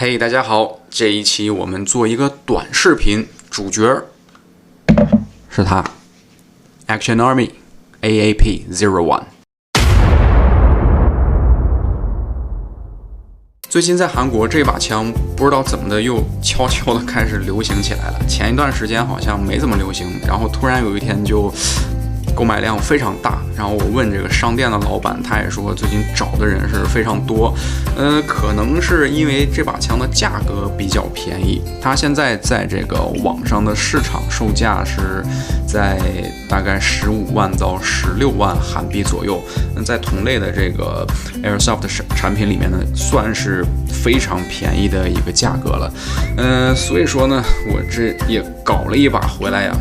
嘿，大家好，这一期我们做一个短视频，主角是他 ，Action Army AAP-01。最近在韩国这把枪不知道怎么的又悄悄的开始流行起来了，前一段时间好像没怎么流行，然后突然有一天就购买量非常大，然后我问这个商店的老板，他也说最近找的人是非常多，可能是因为这把枪的价格比较便宜，它现在在这个网上的市场售价是在大概15万到16万韩币左右，在同类的这个 Airsoft 产品里面呢，算是非常便宜的一个价格了，所以说呢，我这也搞了一把回来呀。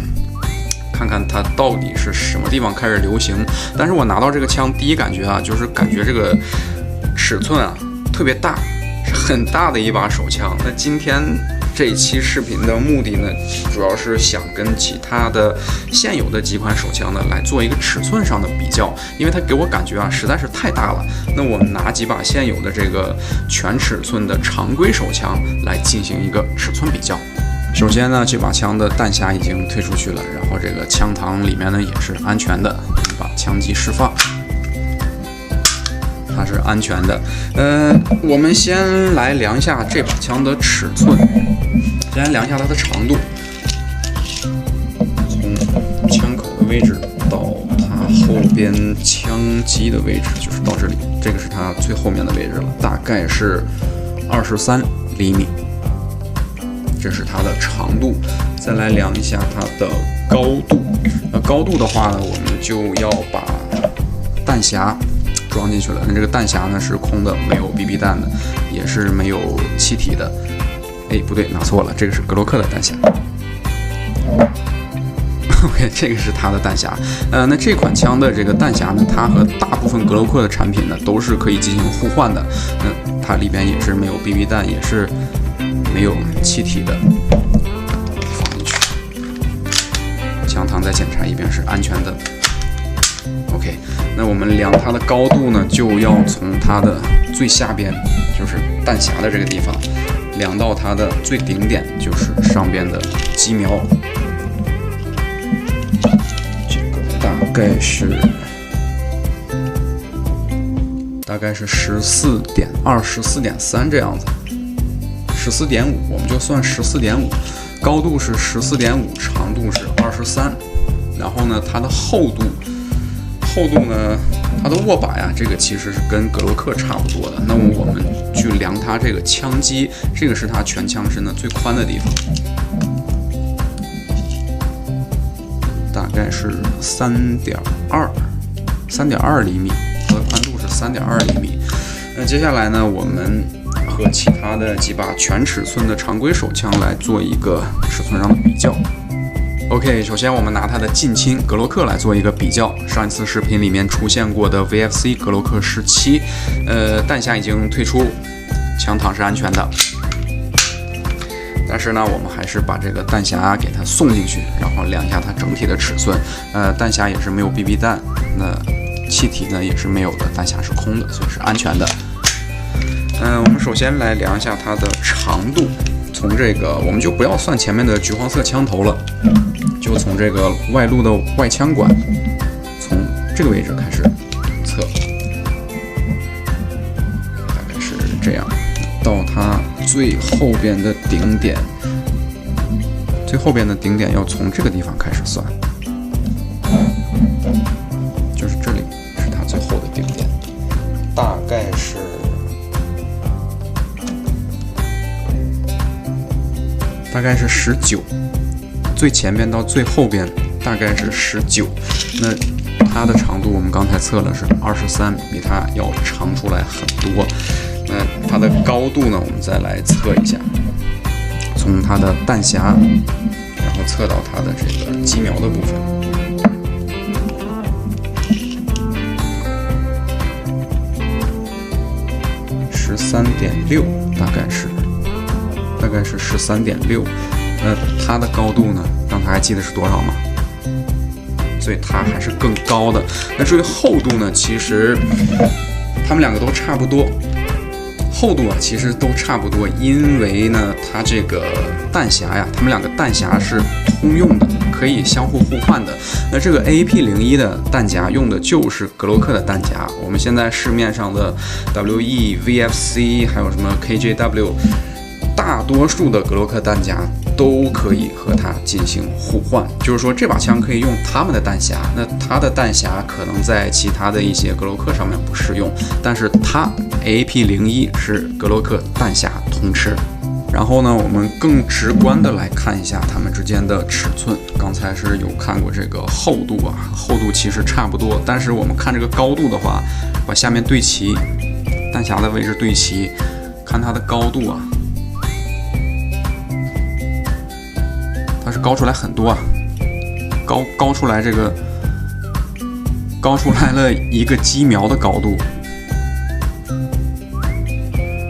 看看它到底是什么地方开始流行，但是我拿到这个枪，第一感觉啊，就是感觉这个尺寸啊特别大，是很大的一把手枪。那今天这一期视频的目的呢，主要是想跟其他的现有的几款手枪呢来做一个尺寸上的比较，因为它给我感觉啊实在是太大了。那我们拿几把现有的这个全尺寸的常规手枪来进行一个尺寸比较。首先呢，这把枪的弹匣已经推出去了，然后这个枪膛里面呢也是安全的，把枪机释放，它是安全的。我们先来量一下这把枪的尺寸，先量一下它的长度，从枪口的位置到它后边枪机的位置，就是到这里，这个是它最后面的位置了，大概是23厘米。这是它的长度，再来量一下它的高度。那高度的话呢，我们就要把弹匣装进去了。那这个弹匣呢是空的，没有 BB 弹的，也是没有气体的。哎，不对，拿错了，这个是格洛克的弹匣。OK， 这个是它的弹匣。那这款枪的这个弹匣呢，它和大部分格洛克的产品呢都是可以进行互换的。那它里边也是没有 BB 弹，也是没有气体的，放进去。枪膛再检查一遍是安全的。OK， 那我们量它的高度呢，就要从它的最下边，就是弹匣的这个地方，量到它的最顶点，就是上边的机瞄。这个大概是14.2、14.3这样子。14.5，我们就算14.5，高度是14.5，长度是23，然后呢，它的厚度呢，它的握把呀，这个其实是跟格洛克差不多的。那么我们去量它这个枪机，这个是它全枪身的最宽的地方，大概是3.2厘米，它的宽度是3.2厘米。那接下来呢，我们和其他的几把全尺寸的常规手枪来做一个尺寸上的比较。OK， 首先我们拿它的近亲格洛克来做一个比较。上一次视频里面出现过的 VFC 格洛克17，弹匣已经退出，枪膛是安全的。但是呢，我们还是把这个弹匣给它送进去，然后量一下它整体的尺寸。弹匣也是没有 BB 弹，那气体呢也是没有的，弹匣是空的，所以是安全的。我们首先来量一下它的长度，从这个我们就不要算前面的橘黄色枪头了，就从这个外露的外枪管，从这个位置开始测，大概是这样，到它最后边的顶点，要从这个地方开始算，就是这里是它最后的顶点，大概是19，最前边到最后边大概是19。那它的长度我们刚才测了是23，比它要长出来很多。那它的高度呢，我们再来测一下，从它的弹匣，然后测到它的这个机瞄的部分。13.6，大概是13.6。它的高度呢，刚才还记得是多少吗？所以它还是更高的。那至于厚度呢，其实它们两个都差不多，厚度啊其实都差不多，因为呢它这个弹匣呀，它们两个弹匣是通用的，可以相互互换的。那这个 AAP01的弹夹用的就是格洛克的弹夹，我们现在市面上的 WE、VFC 还有什么 KJW， 大多数的格洛克弹夹都可以和它进行互换，就是说这把枪可以用他们的弹匣，那它的弹匣可能在其他的一些格洛克上面不适用，但是它 AAP01是格洛克弹匣通吃。然后呢，我们更直观的来看一下它们之间的尺寸。刚才是有看过这个厚度啊，厚度其实差不多，但是我们看这个高度的话，把下面对齐，弹匣的位置对齐，看它的高度啊。它是高出来很多啊，高出来了一个鸡苗的高度。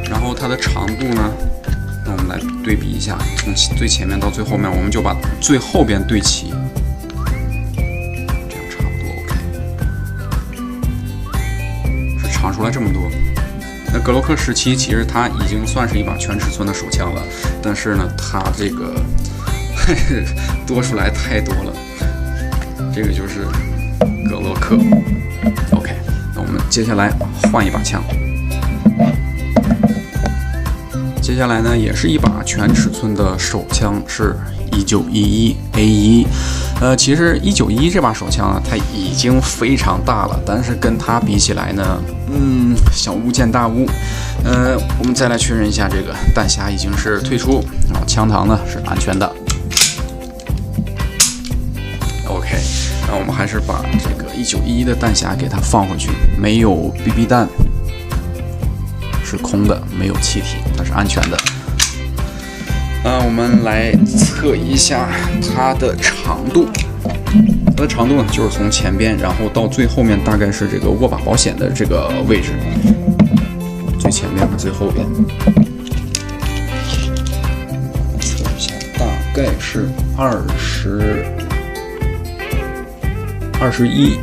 然后它的长度呢，那我们来对比一下，从最前面到最后面，我们就把最后边对齐，这样差不多 OK， 是长出来这么多。那格洛克17其实它已经算是一把全尺寸的手枪了，但是呢，它这个多出来太多了，这个就是格洛克。OK， 那我们接下来换一把枪。接下来呢，也是一把全尺寸的手枪，是1911 A1。其实1911这把手枪啊，它已经非常大了，但是跟它比起来呢，小巫见大巫。我们再来确认一下，这个弹匣已经是退出，然后枪膛呢是安全的。OK， 那我们还是把这个1911的弹匣给它放回去，没有 BB 弹，是空的，没有气体，它是安全的。我们来测一下它的长度。它的长度呢，就是从前边，然后到最后面，大概是这个握把保险的这个位置，最前面和最后边。测一下，大概是21.1、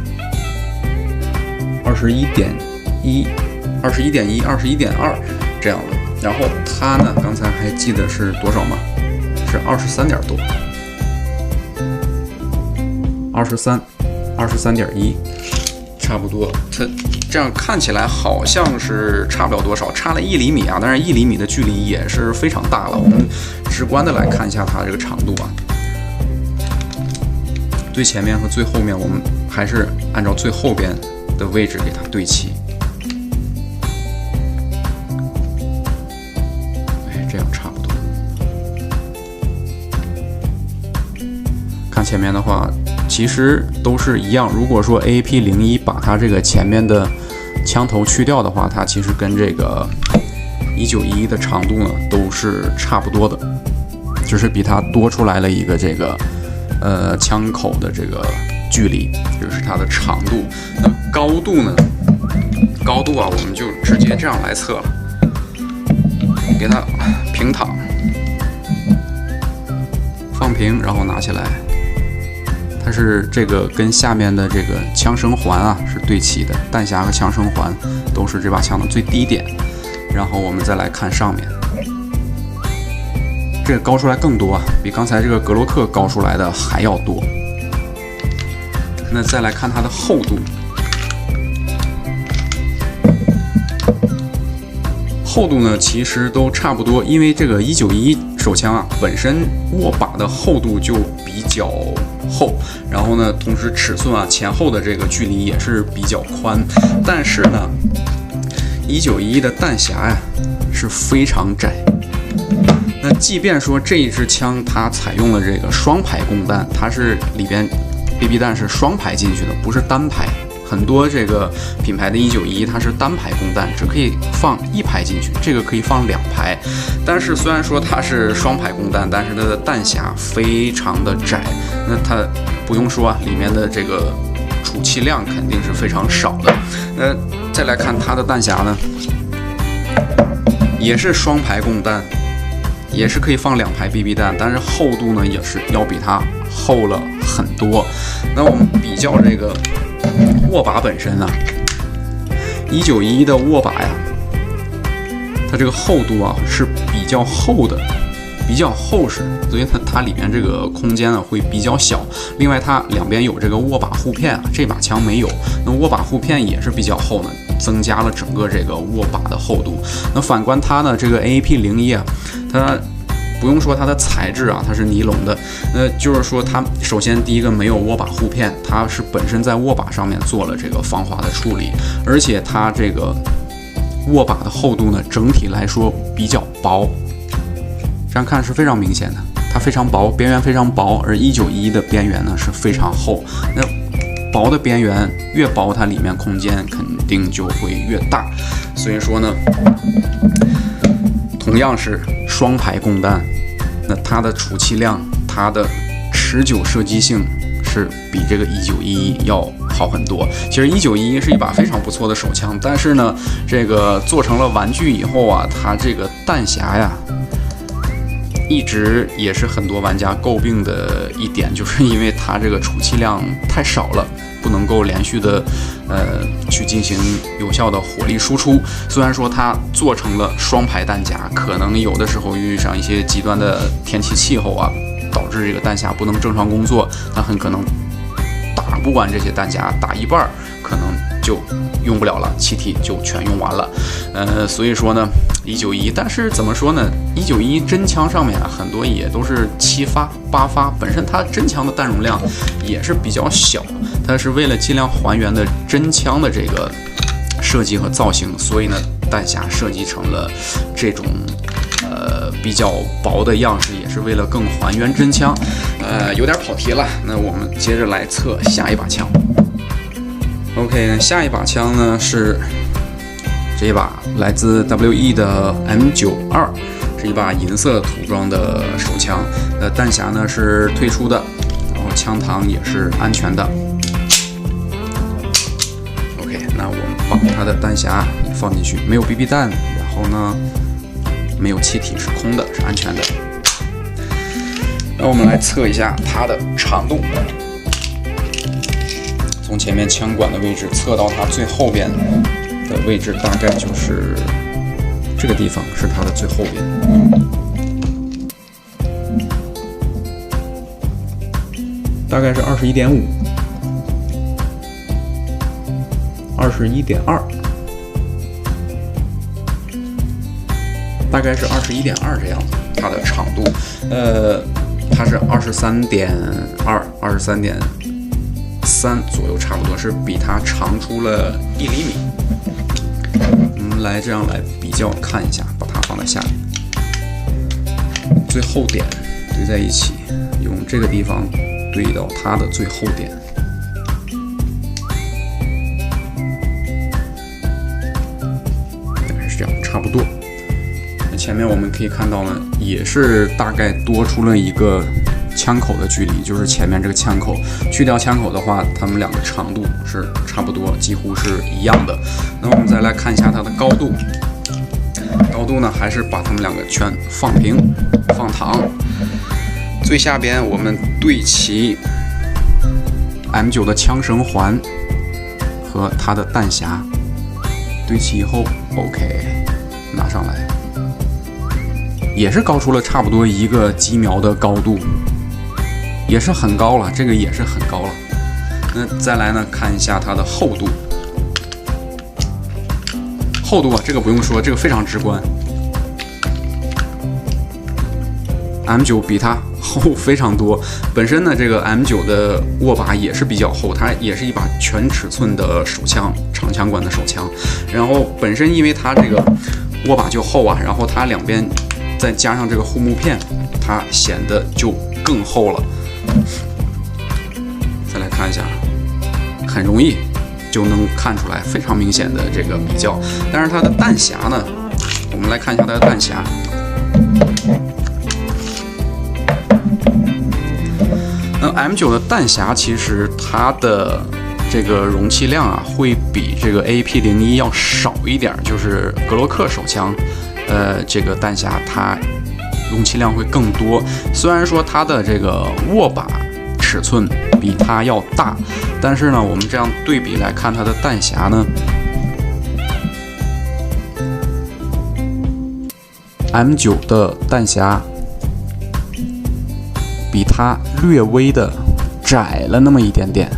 21.2这样的。然后它呢，刚才还记得是多少吗？是23点多，23.1，差不多。它这样看起来好像是差不了多少，差了1厘米啊，但是1厘米的距离也是非常大了。我们直观的来看一下它这个长度啊，最前面和最后面，我们还是按照最后边的位置给它对齐。这样差不多。看前面的话，其实都是一样。如果说 AAP01把它这个前面的枪头去掉的话，它其实跟这个1911的长度呢都是差不多的，就是比它多出来了一个这个枪口的这个距离，就是它的长度。那高度呢？高度啊，我们就直接这样来测了。给它平躺，放平，然后拿起来，它是这个跟下面的这个枪声环啊是对齐的，弹匣和枪声环都是这把枪的最低点。然后我们再来看上面，这个高出来更多啊，比刚才这个格洛克高出来的还要多。那再来看它的厚度。厚度呢，其实都差不多，因为这个1911手枪啊，本身握把的厚度就比较厚，然后呢，同时尺寸啊前后的这个距离也是比较宽，但是呢，1911的弹匣呀是非常窄。那即便说这一支枪它采用了这个双排供弹，它是里边 BB 弹是双排进去的，不是单排。很多这个品牌的1911它是单排供弹，只可以放1排进去，这个可以放2排。但是虽然说它是双排供弹，但是它的弹匣非常的窄，那它不用说啊，里面的这个储气量肯定是非常少的。那再来看它的弹匣呢，也是双排供弹，也是可以放2排 BB 弹，但是厚度呢也是要比它厚了很多。那我们比较这个握把本身啊，1911的握把呀，它这个厚度啊是比较厚的，比较厚实，所以它里面这个空间呢会比较小。另外它两边有这个握把护片啊，这把枪没有，那握把护片也是比较厚呢，增加了整个这个握把的厚度。那反观它的这个 AAP-01啊，它不用说它的材质啊，它是尼龙的，就是说它首先第一个没有握把护片，它是本身在握把上面做了这个防滑的处理，而且它这个握把的厚度呢，整体来说比较薄，这样看是非常明显的，它非常薄，边缘非常薄，而191的边缘呢是非常厚，那薄的边缘越薄，它里面空间肯定就会越大，所以说呢，同样是双排供弹，那它的储气量、它的持久射击性是比这个1911要好很多。其实1911是一把非常不错的手枪，但是呢，这个做成了玩具以后啊，它这个弹匣呀，一直也是很多玩家诟病的一点，就是因为它这个储气量太少了，不能够连续的去进行有效的火力输出。虽然说它做成了双排弹夹，可能有的时候遇上一些极端的天气气候啊，导致这个弹匣不能正常工作，它很可能打不完这些弹夹，打一半可能就用不了了，气体就全用完了。所以说呢，191，但是怎么说呢，191真枪上面啊，很多也都是7发、8发，本身它真枪的弹容量也是比较小，它是为了尽量还原的真枪的这个设计和造型，所以呢，弹匣设计成了这种比较薄的样式，也是为了更还原真枪。有点跑题了，那我们接着来测下一把枪。OK， 下一把枪呢是这一把来自 WE 的 M92， 是一把银色涂装的手枪。弹匣呢是退出的，然后枪膛也是安全的。OK， 那我们把它的弹匣也放进去，没有 BB 弹，然后呢没有气体，是空的，是安全的。那我们来测一下它的长度。从前面枪管的位置测到它最后边的位置，大概就是这个地方，是它的最后边。大概是21.5、21.2，大概是21.2这样子，它的长度，它是23.2、23.3左右，差不多是比它长出了1厘米。我们来这样来比较看一下，把它放在下面，最后点堆在一起，用这个地方堆到它的最后点。大概是这样，差不多。前面我们可以看到呢，也是大概多出了一个枪口的距离，就是前面这个枪口，去掉枪口的话，它们两个长度是差不多，几乎是一样的。那我们再来看一下它的高度，高度呢还是把它们两个全放平放躺。最下边我们对齐 M9 的枪绳环和它的弹匣，对齐以后 OK， 拿上来。也是高出了差不多1个机瞄的高度，也是很高了，这个也是很高了。那再来呢，看一下它的厚度。厚度啊，这个不用说，这个非常直观。M9 比它厚非常多，本身呢，这个 M9 的握把也是比较厚，它也是一把全尺寸的手枪，长枪管的手枪。然后本身因为它这个握把就厚啊，然后它两边再加上这个护木片，它显得就更厚了。再来看一下，很容易就能看出来非常明显的这个比较。但是它的弹匣呢，我们来看一下它的弹匣。那 M9 的弹匣其实它的这个容器量啊，会比这个 AAP-01要少一点，就是格洛克手枪。这个弹匣它容器量会更多，虽然说它的这个握把尺寸比它要大，但是呢，我们这样对比来看它的弹匣呢， M9的弹匣比它略微的窄了那么一点点，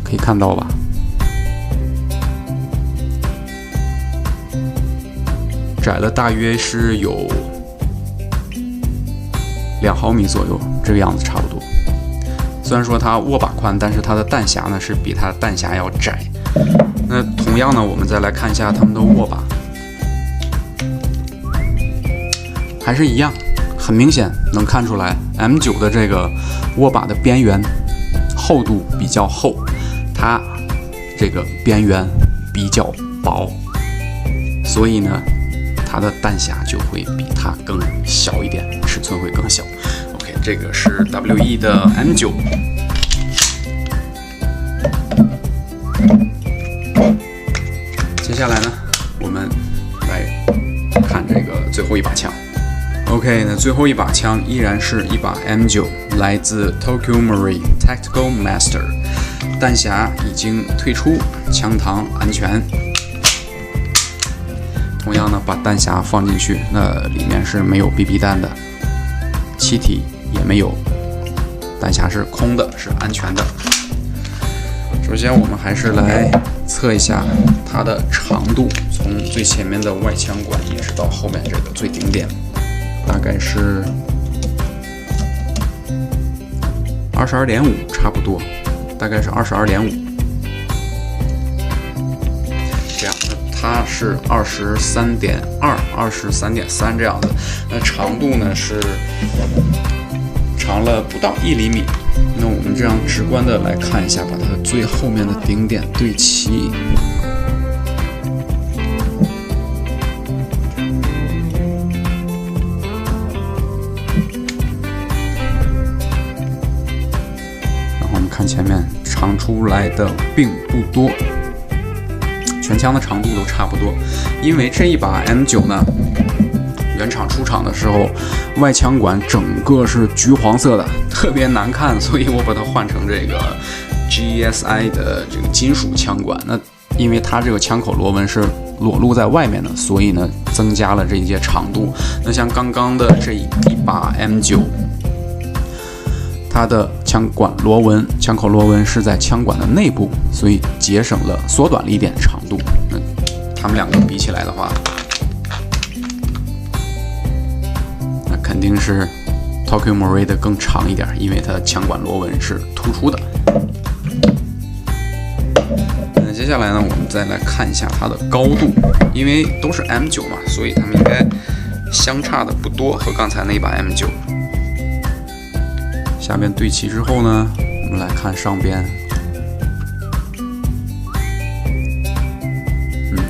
可以看到吧？窄了大约是有2毫米左右，这个样子差不多。虽然说它握把宽，但是它的弹匣呢是比它的弹匣要窄。那同样呢，我们再来看一下它们的握把，还是一样，很明显能看出来 M9 的这个握把的边缘厚度比较厚，它这个边缘比较薄，所以呢，它的弹匣就会比它更小一点，尺寸会更小。OK， 这个是 WE 的 M9。接下来呢，我们来看这个最后一把枪。OK， 那最后一把枪依然是一把 M9， 来自 Tokyo Marine Tactical Master， 弹匣已经退出，枪膛安全。同样呢，把弹匣放进去，那里面是没有 BB 弹的，气体也没有，弹匣是空的，是安全的。首先，我们还是来测一下它的长度，从最前面的外枪管一直到后面这个最顶点，大概是22.5，差不多，大概是22.5。这样，它是23.2、23.3这样的。那长度呢是长了不到1厘米。那我们这样直观的来看一下，把它最后面的顶点对齐。然后我们看前面长出来的并不多，全枪的长度都差不多。因为这一把 M9 呢，原厂出厂的时候，外枪管整个是橘黄色的，特别难看，所以我把它换成这个 GSI 的这个金属枪管。那因为它这个枪口螺纹是裸露在外面的，所以呢增加了这一些长度。那像刚刚的这一把 M9， 它的枪口螺纹是在枪管的内部，所以缩短了一点长度。那它们两个比起来的话，肯定是 Tokyo Marine 的更长一点，因为它枪管螺纹是突出的。那接下来呢，我们再来看一下它的高度，因为都是 M9 嘛，所以它们应该相差的不多，和刚才那把 M9。下边对齐之后呢，我们来看上边，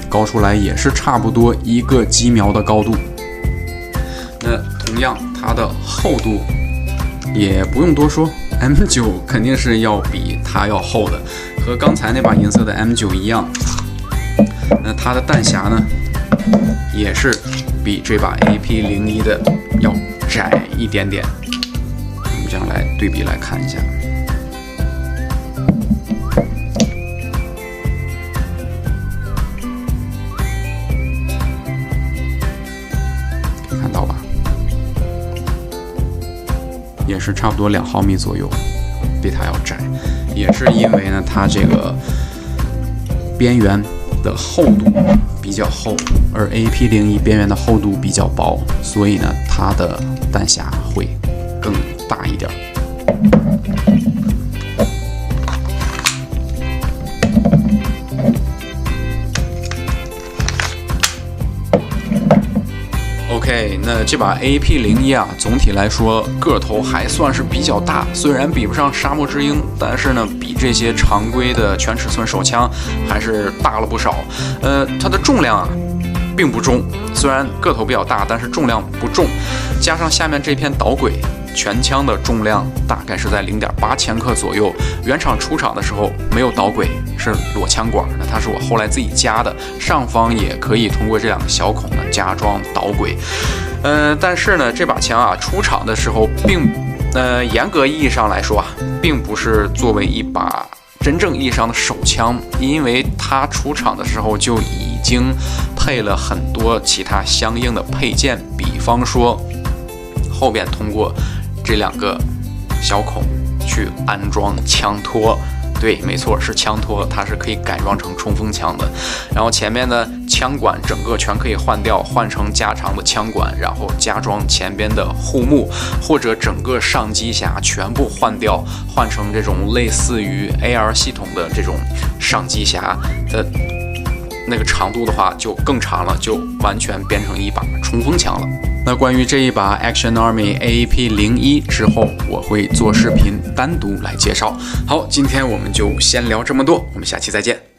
高出来也是差不多1个机瞄的高度。那同样，它的厚度也不用多说 ，M9 肯定是要比它要厚的，和刚才那把银色的 M9 一样。那它的弹匣呢，也是比这把 AP01 的要窄一点点。我们这样来对比来看一下。看到吧？也是差不多2毫米左右，比它要窄，也是因为呢，它这个边缘的厚度比较厚，而 AP01 边缘的厚度比较薄，所以呢，它的弹匣会更大一点。OK， 那这把 AP01啊，总体来说个头还算是比较大，虽然比不上沙漠之鹰，但是呢，比这些常规的全尺寸手枪还是大了不少。它的重量啊，并不重，虽然个头比较大，但是重量不重，加上下面这片导轨，全枪的重量大概是在0.8千克左右。原厂出厂的时候没有导轨，是裸枪管，那它是我后来自己加的，上方也可以通过这2个小孔呢加装导轨。但是呢，这把枪啊出厂的时候严格意义上来说啊，并不是作为一把真正意义上的手枪，因为它出厂的时候就已经配了很多其他相应的配件，比方说后边通过这2个小孔去安装枪托。对，没错，是枪托，它是可以改装成冲锋枪的。然后前面的枪管整个全可以换掉，换成加长的枪管，然后加装前边的护木，或者整个上机匣全部换掉，换成这种类似于 AR 系统的这种上机匣的那个长度的话就更长了，就完全变成一把冲锋枪了。那关于这一把 Action Army AAP-01之后，我会做视频单独来介绍。好，今天我们就先聊这么多，我们下期再见。